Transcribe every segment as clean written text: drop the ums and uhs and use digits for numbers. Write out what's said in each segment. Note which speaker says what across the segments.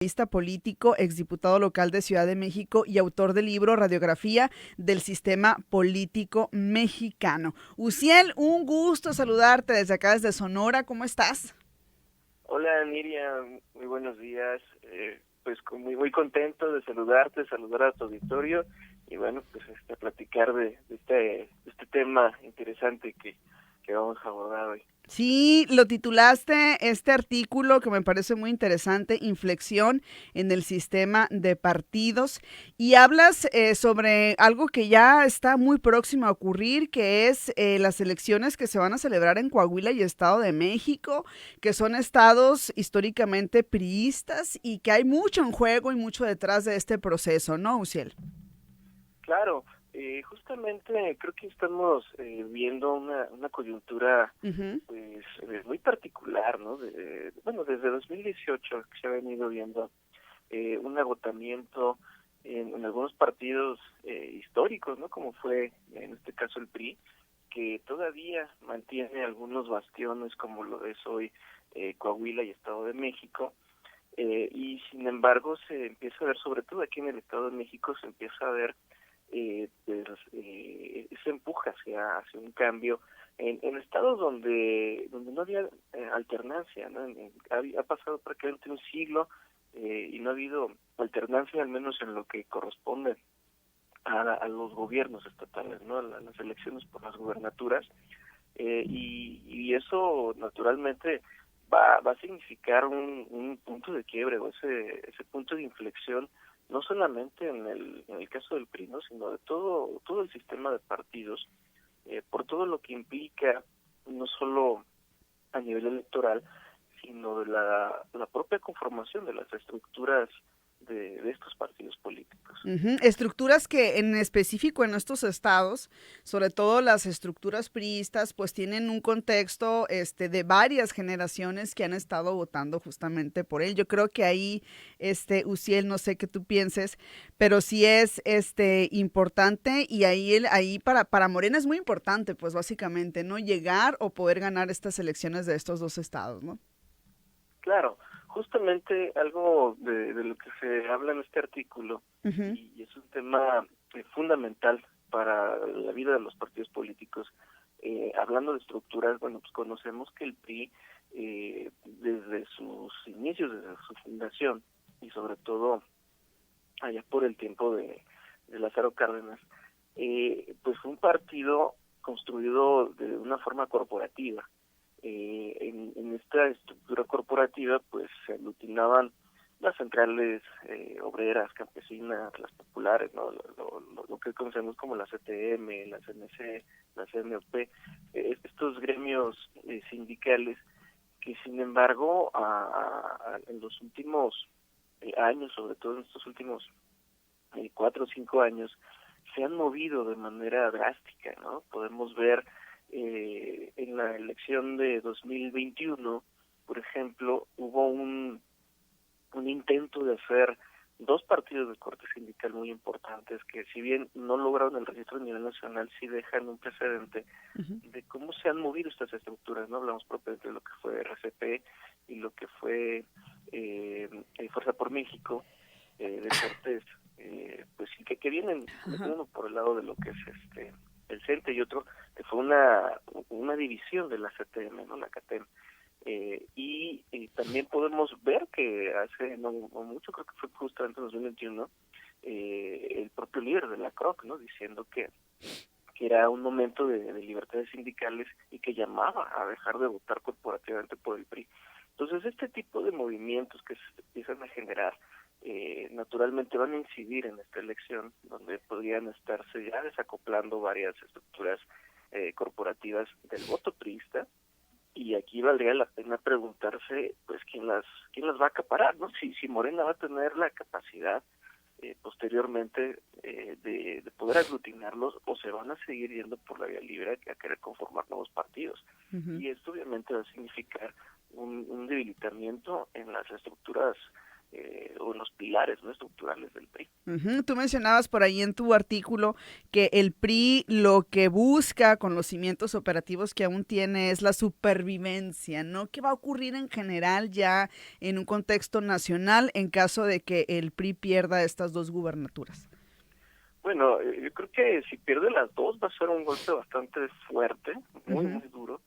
Speaker 1: Analista político, exdiputado local de Ciudad de México y autor del libro Radiografía del Sistema Político Mexicano. Uciel, un gusto saludarte desde acá, desde Sonora. ¿Cómo estás?
Speaker 2: Hola Miriam, muy buenos días. Pues muy contento de saludarte, saludar a tu auditorio y bueno, pues platicar de este tema interesante que vamos a abordar hoy.
Speaker 1: Sí, lo titulaste este artículo que me parece muy interesante, Inflexión en el sistema de partidos, y hablas sobre algo que ya está muy próximo a ocurrir, que es las elecciones que se van a celebrar en Coahuila y Estado de México, que son estados históricamente priistas y que hay mucho en juego y mucho detrás de este proceso, ¿no, Uciel?
Speaker 2: Claro, justamente creo que estamos viendo una coyuntura
Speaker 1: Ujú.
Speaker 2: pues muy particular, ¿no? Bueno, desde 2018 que se ha venido viendo un agotamiento en algunos partidos históricos, ¿no? Como fue en este caso el PRI, que todavía mantiene algunos bastiones como lo es hoy Coahuila y Estado de México, y sin embargo se empieza a ver, sobre todo aquí en el Estado de México, se empieza a ver ese empuje hacia un cambio en estados donde no había alternancia, ¿no? Ha pasado prácticamente un siglo y no ha habido alternancia, al menos en lo que corresponde a los gobiernos estatales, ¿no? Las elecciones por las gubernaturas, y eso naturalmente va a significar un punto de quiebre, o ese punto de inflexión, no solamente en el caso del PRI, ¿no? Sino de todo el sistema de partidos, por todo lo que implica, no solo a nivel electoral, sino de la propia conformación de las estructuras de estos partidos políticos.
Speaker 1: Ujú. Estructuras que en específico en estos estados, sobre todo las estructuras priistas, pues tienen un contexto de varias generaciones que han estado votando justamente por él. Yo creo que ahí, Uciel, no sé qué tú pienses, pero sí es importante y ahí para Morena es muy importante, pues básicamente, ¿no? Llegar o poder ganar estas elecciones de estos dos estados, ¿no?
Speaker 2: Claro, justamente algo de lo que se habla en este artículo,
Speaker 1: Ujú.
Speaker 2: y es un tema fundamental para la vida de los partidos políticos. Hablando de estructuras, bueno, pues conocemos que el PRI, desde sus inicios, desde su fundación, y sobre todo allá por el tiempo de Lázaro Cárdenas, pues fue un partido construido de una forma corporativa. En esta estructura corporativa pues se aglutinaban las centrales obreras, campesinas, las populares, ¿no? Lo que conocemos como la CTM, la CNC, la CNOP, estos gremios sindicales que sin embargo en los últimos años, sobre todo en estos últimos 4 o 5 años, se han movido de manera drástica, ¿no? Podemos ver en la elección de 2021, por ejemplo, hubo un intento de hacer dos partidos de corte sindical muy importantes que, si bien no lograron el registro a nivel nacional, sí dejan un precedente
Speaker 1: Ujú.
Speaker 2: de cómo se han movido estas estructuras, ¿no? Hablamos propiamente de lo que fue RCP y lo que fue Fuerza por México, de cortes, pues sí que vienen,
Speaker 1: Ajá.
Speaker 2: uno por el lado de lo que es el CENTE y otro que fue una división de la CTM, ¿no? La CATEM. Y también podemos ver que hace no mucho, creo que fue justamente en 2021, el propio líder de la CROC, ¿no? Diciendo que era un momento de libertades sindicales y que llamaba a dejar de votar corporativamente por el PRI. Entonces, este tipo de movimientos que se empiezan a generar, naturalmente van a incidir en esta elección, donde podrían estarse ya desacoplando varias estructuras corporativas del voto priista, y aquí valdría la pena preguntarse, pues, quién las va a acaparar, ¿no? Si Morena va a tener la capacidad posteriormente de poder aglutinarlos, o se van a seguir yendo por la vía libre a querer conformar nuevos partidos.
Speaker 1: Ujú.
Speaker 2: Y esto obviamente va a significar un debilitamiento en las estructuras o los pilares, ¿no?, estructurales del PRI.
Speaker 1: Tú mencionabas por ahí en tu artículo que el PRI lo que busca con los cimientos operativos que aún tiene es la supervivencia, ¿no? ¿Qué va a ocurrir en general ya en un contexto nacional en caso de que el PRI pierda estas 2 gubernaturas?
Speaker 2: Bueno, yo creo que si pierde las 2 va a ser un golpe bastante fuerte, muy, muy duro,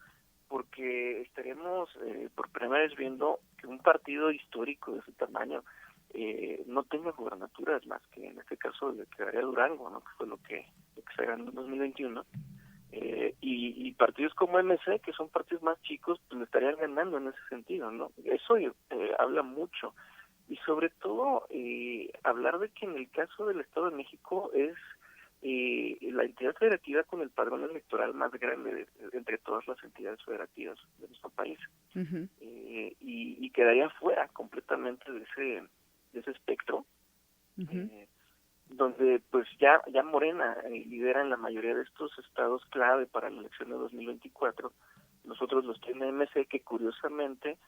Speaker 2: porque estaremos por primera vez viendo que un partido histórico de ese tamaño no tenga gubernaturas más que en este caso le quedaría Durango, ¿no?, que fue lo que se ganó en 2021, y partidos como MC, que son partidos más chicos, pues le estarían ganando en ese sentido, ¿no? Eso habla mucho, y sobre todo hablar de que en el caso del Estado de México es la entidad federativa con el padrón electoral más grande entre todas las entidades federativas de nuestro país, y quedaría fuera completamente de ese espectro, donde pues ya Morena lidera en la mayoría de estos estados clave para la elección de 2024. Nosotros los tiene MC, que curiosamente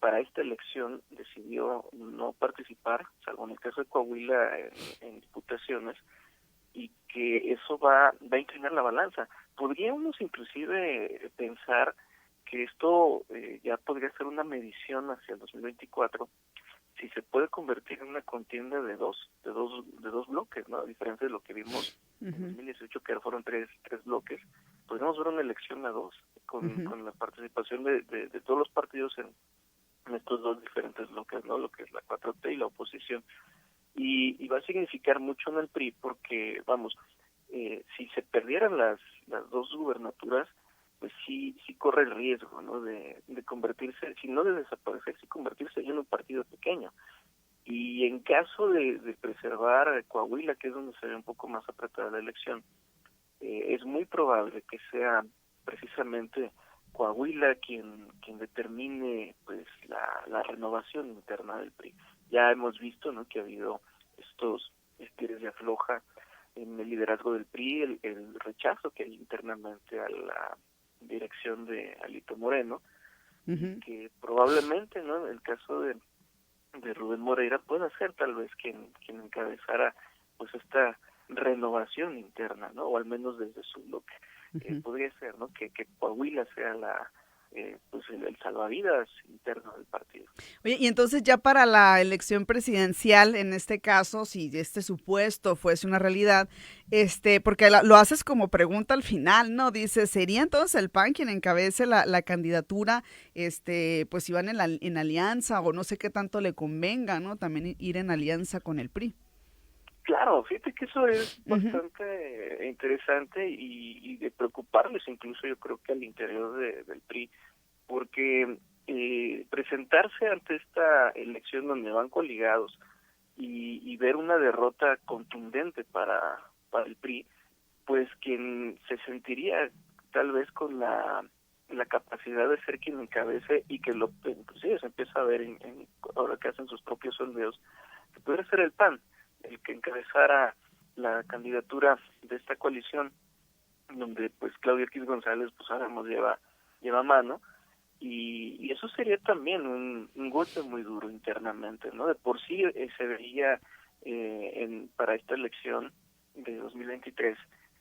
Speaker 2: para esta elección decidió no participar, salvo en el caso de Coahuila, en diputaciones, y que eso va a inclinar la balanza. Podríamos inclusive pensar que esto ya podría ser una medición hacia el 2024, si se puede convertir en una contienda de dos bloques, ¿no? A diferencia de lo que vimos en 2018, que fueron tres bloques, podríamos ver una elección a 2, con la participación de todos los partidos en estos 2 diferentes bloques, ¿no? Lo que es la 4T y la oposición. Y va a significar mucho en el PRI porque, vamos, si se perdieran las 2 gubernaturas, pues sí corre el riesgo, ¿no?, de convertirse, si no de desaparecer, sí convertirse en un partido pequeño. Y en caso de preservar Coahuila, que es donde se ve un poco más apretada la elección, es muy probable que sea precisamente Coahuila quien determine pues la renovación interna del PRI. Ya hemos visto, ¿no?, que ha habido estos estires de afloja en el liderazgo del PRI, el rechazo que hay internamente a la dirección de Alito Moreno, que probablemente, ¿no?, en el caso de Rubén Moreira pueda ser tal vez quien encabezara pues esta renovación interna, ¿no?, o al menos desde su bloque. Podría ser, ¿no?, que Coahuila sea pues el salvavidas interno del partido.
Speaker 1: Oye, y entonces ya para la elección presidencial, en este caso, si este supuesto fuese una realidad, porque lo haces como pregunta al final, ¿no? Dices, ¿sería entonces el PAN quien encabece la candidatura, pues si van en alianza o no sé qué tanto le convenga, ¿no? También ir en alianza con el PRI.
Speaker 2: Claro, fíjate que eso es bastante interesante y de preocuparles incluso, yo creo que al interior del PRI, porque presentarse ante esta elección donde van coligados y ver una derrota contundente para el PRI, pues quien se sentiría tal vez con la capacidad de ser quien encabece y que lo inclusive se empieza a ver ahora que hacen sus propios sondeos, que podría ser el PAN el que encabezara la candidatura de esta coalición, donde pues Claudia X González pues ahora nos lleva mano, y eso sería también un golpe muy duro internamente, ¿no? De por sí se veía para esta elección de 2023,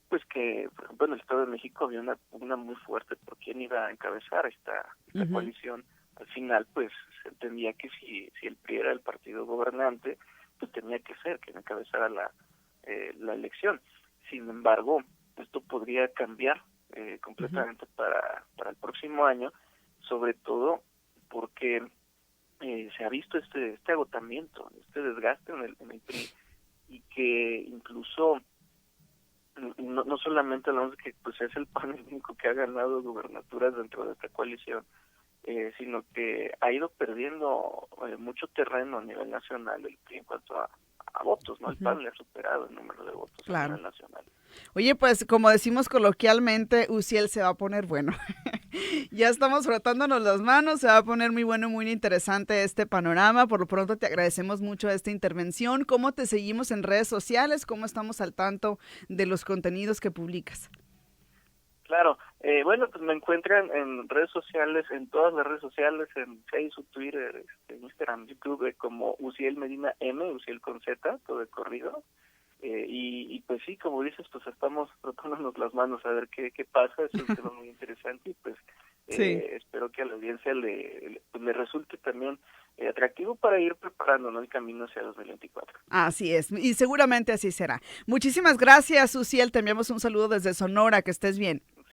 Speaker 2: pues que por ejemplo en el Estado de México había una pugna muy fuerte por quién iba a encabezar esta coalición. Al final pues se entendía que si el PRI era el partido gobernante, pues tenía que ser quien encabezara la elección. Sin embargo, esto podría cambiar completamente para el próximo año, sobre todo porque se ha visto este agotamiento, este desgaste en el PRI, y que incluso no solamente hablamos de que pues es el PAN el único que ha ganado gubernaturas dentro de esta coalición, sino que ha ido perdiendo mucho terreno a nivel nacional el PRI en cuanto a votos, ¿no? El PAN le ha superado el número de votos a nivel nacional.
Speaker 1: Oye, pues como decimos coloquialmente, Uciel se va a poner bueno. Ya estamos frotándonos las manos, se va a poner muy bueno, muy interesante este panorama. Por lo pronto te agradecemos mucho esta intervención. ¿Cómo te seguimos en redes sociales? ¿Cómo estamos al tanto de los contenidos que publicas?
Speaker 2: Claro, Bueno, pues me encuentran en redes sociales, en todas las redes sociales, en Facebook, Twitter, Instagram, YouTube, como Uziel Medina M, Uziel con Z, todo de corrido. Y pues sí, como dices, pues estamos frotándonos las manos a ver qué pasa. Es un tema muy interesante y pues
Speaker 1: Sí.
Speaker 2: espero que a la audiencia le resulte también atractivo para ir preparando, ¿no?, el camino hacia 2024.
Speaker 1: Así es, y seguramente así será. Muchísimas gracias, Uciel. Te enviamos un saludo desde Sonora. Que estés bien.